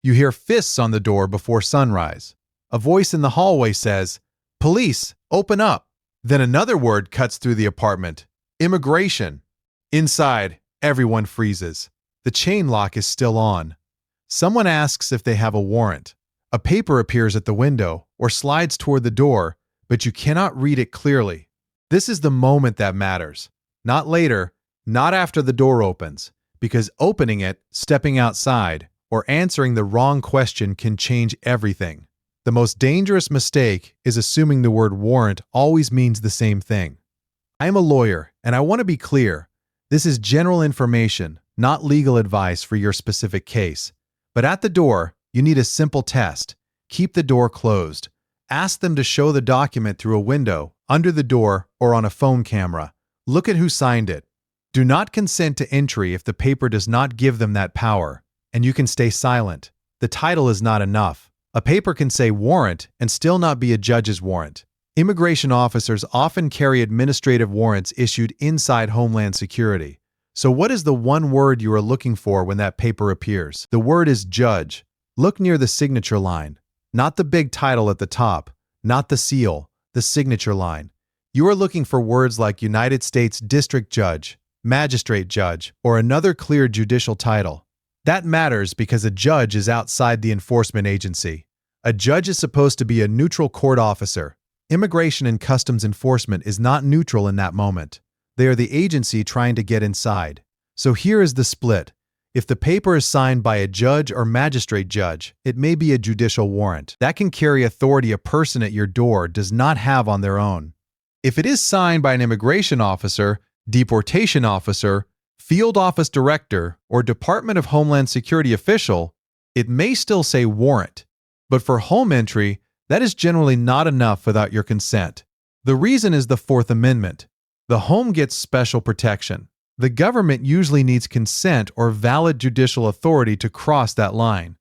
You hear fists on the door before sunrise. A voice in the hallway says, "Police, open up." Then another word cuts through the apartment. Immigration. Inside, everyone freezes. The chain lock is still on. Someone asks if they have a warrant. A paper appears at the window or slides toward the door, but you cannot read it clearly. This is the moment that matters. Not later, not after the door opens, because opening it, stepping outside, or answering the wrong question can change everything. The most dangerous mistake is assuming the word warrant always means the same thing. I am a lawyer, and I want to be clear. This is general information, not legal advice for your specific case. But at the door, you need a simple test. Keep the door closed. Ask them to show the document through a window, under the door, or on a phone camera. Look at who signed it. Do not consent to entry if the paper does not give them that power, and you can stay silent. The title is not enough. A paper can say warrant and still not be a judge's warrant. Immigration officers often carry administrative warrants issued inside Homeland Security. So what is the one word you are looking for when that paper appears? The word is judge. Look near the signature line. Not the big title at the top, not the seal, the signature line. You are looking for words like United States District Judge, Magistrate Judge, or another clear judicial title. That matters because a judge is outside the enforcement agency. A judge is supposed to be a neutral court officer. Immigration and Customs Enforcement is not neutral in that moment. They are the agency trying to get inside. So here is the split. If the paper is signed by a judge or magistrate judge, it may be a judicial warrant. That can carry authority a person at your door does not have on their own. If it is signed by an immigration officer, deportation officer, field office director, or Department of Homeland Security official, it may still say warrant. But for home entry, that is generally not enough without your consent. The reason is the Fourth Amendment. The home gets special protection. The government usually needs consent or valid judicial authority to cross that line.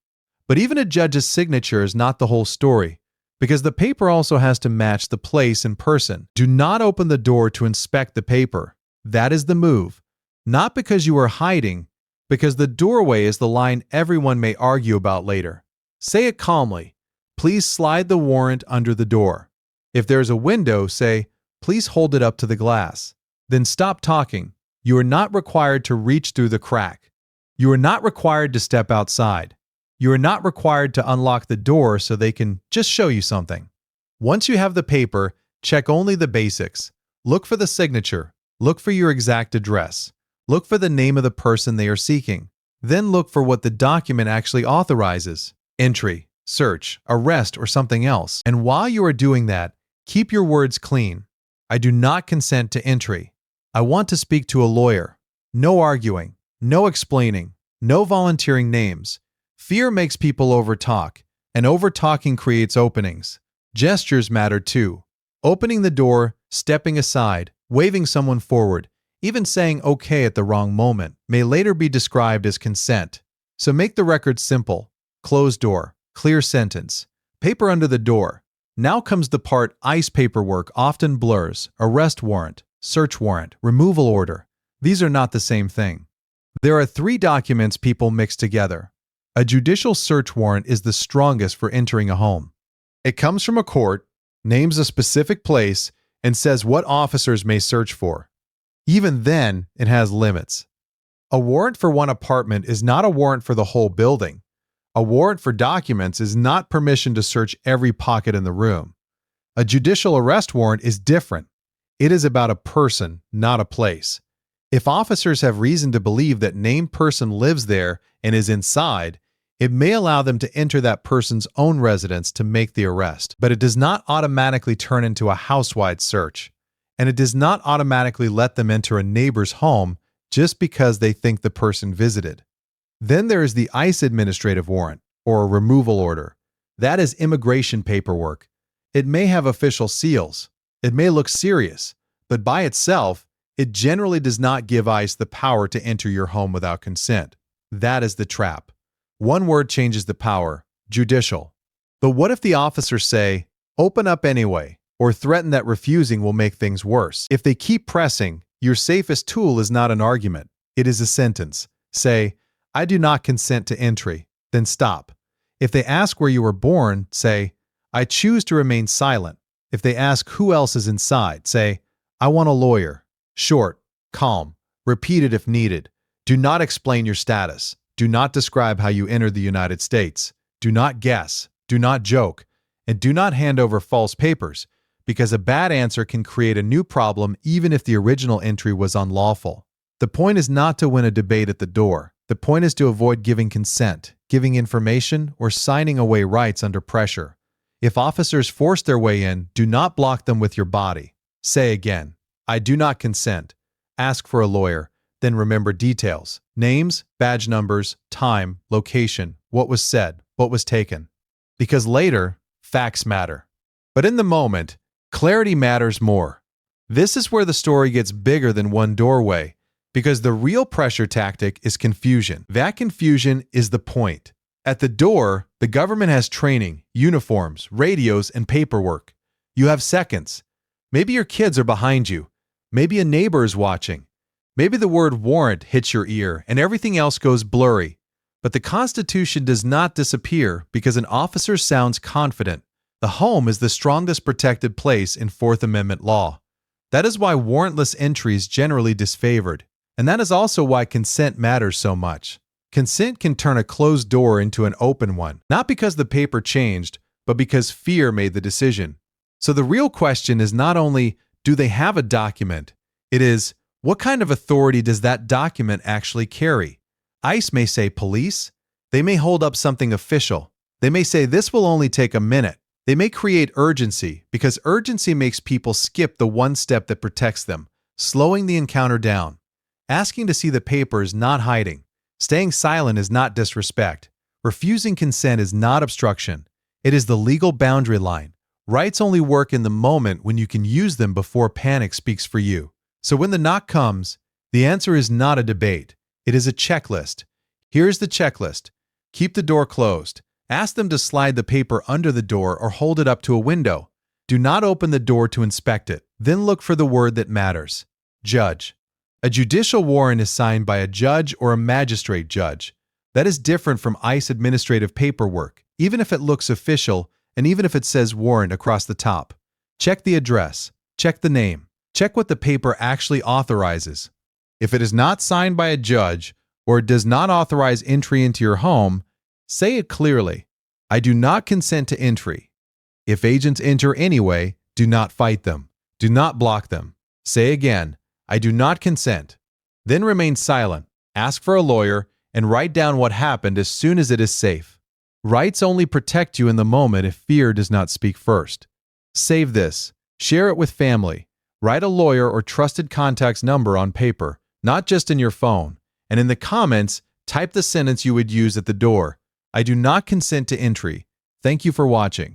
But even a judge's signature is not the whole story, because the paper also has to match the place and person. Do not open the door to inspect the paper. That is the move. Not because you are hiding, because the doorway is the line everyone may argue about later. Say it calmly. Please slide the warrant under the door. If there is a window, say, please hold it up to the glass. Then stop talking. You are not required to reach through the crack. You are not required to step outside. You are not required to unlock the door so they can just show you something. Once you have the paper, check only the basics. Look for the signature. Look for your exact address. Look for the name of the person they are seeking. Then look for what the document actually authorizes. Entry, search, arrest, or something else. And while you are doing that, keep your words clean. I do not consent to entry. I want to speak to a lawyer. No arguing, no explaining, no volunteering names. Fear makes people overtalk, and overtalking creates openings. Gestures matter too. Opening the door, stepping aside, waving someone forward, even saying okay at the wrong moment may later be described as consent. So make the record simple. Closed door, clear sentence. Paper under the door. Now comes the part ICE paperwork often blurs: arrest warrant, search warrant, removal order. These are not the same thing. There are three documents people mix together. A judicial search warrant is the strongest for entering a home. It comes from a court, names a specific place, and says what officers may search for. Even then, it has limits. A warrant for one apartment is not a warrant for the whole building. A warrant for documents is not permission to search every pocket in the room. A judicial arrest warrant is different. It is about a person, not a place. If officers have reason to believe that named person lives there and is inside, it may allow them to enter that person's own residence to make the arrest, but it does not automatically turn into a house-wide search, and it does not automatically let them enter a neighbor's home just because they think the person visited. Then there is the ICE administrative warrant, or a removal order. That is immigration paperwork. It may have official seals. It may look serious, but by itself, it generally does not give ICE the power to enter your home without consent. That is the trap. One word changes the power: judicial. But what if the officers say, open up anyway, or threaten that refusing will make things worse? If they keep pressing, your safest tool is not an argument. It is a sentence. Say, I do not consent to entry. Then stop. If they ask where you were born, say, I choose to remain silent. If they ask who else is inside, say, I want a lawyer. Short, calm, repeat it if needed. Do not explain your status. Do not describe how you entered the United States. Do not guess. Do not joke. And do not hand over false papers, because a bad answer can create a new problem even if the original entry was unlawful. The point is not to win a debate at the door. The point is to avoid giving consent, giving information, or signing away rights under pressure. If officers force their way in, do not block them with your body. Say again, I do not consent. Ask for a lawyer. Then remember details: names, badge numbers, time, location, what was said, what was taken. Because later, facts matter. But in the moment, clarity matters more. This is where the story gets bigger than one doorway, because the real pressure tactic is confusion. That confusion is the point. At the door, the government has training, uniforms, radios, and paperwork. You have seconds. Maybe your kids are behind you. Maybe a neighbor is watching. Maybe the word warrant hits your ear and everything else goes blurry. But the Constitution does not disappear because an officer sounds confident. The home is the strongest protected place in Fourth Amendment law. That is why warrantless entry is generally disfavored. And that is also why consent matters so much. Consent can turn a closed door into an open one, not because the paper changed, but because fear made the decision. So the real question is not only, do they have a document? It is, what kind of authority does that document actually carry? ICE may say police. They may hold up something official. They may say this will only take a minute. They may create urgency because urgency makes people skip the one step that protects them, slowing the encounter down. Asking to see the paper is not hiding. Staying silent is not disrespect. Refusing consent is not obstruction. It is the legal boundary line. Rights only work in the moment when you can use them before panic speaks for you. So when the knock comes, the answer is not a debate. It is a checklist. Here's the checklist. Keep the door closed. Ask them to slide the paper under the door or hold it up to a window. Do not open the door to inspect it. Then look for the word that matters. Judge. A judicial warrant is signed by a judge or a magistrate judge. That is different from ICE administrative paperwork, even if it looks official and even if it says warrant across the top. Check the address. Check the name. Check what the paper actually authorizes. If it is not signed by a judge or it does not authorize entry into your home, say it clearly. I do not consent to entry. If agents enter anyway, do not fight them. Do not block them. Say again, I do not consent. Then remain silent, ask for a lawyer, and write down what happened as soon as it is safe. Rights only protect you in the moment if fear does not speak first. Save this. Share it with family. Write a lawyer or trusted contact's number on paper, not just in your phone. And in the comments, type the sentence you would use at the door. I do not consent to entry. Thank you for watching.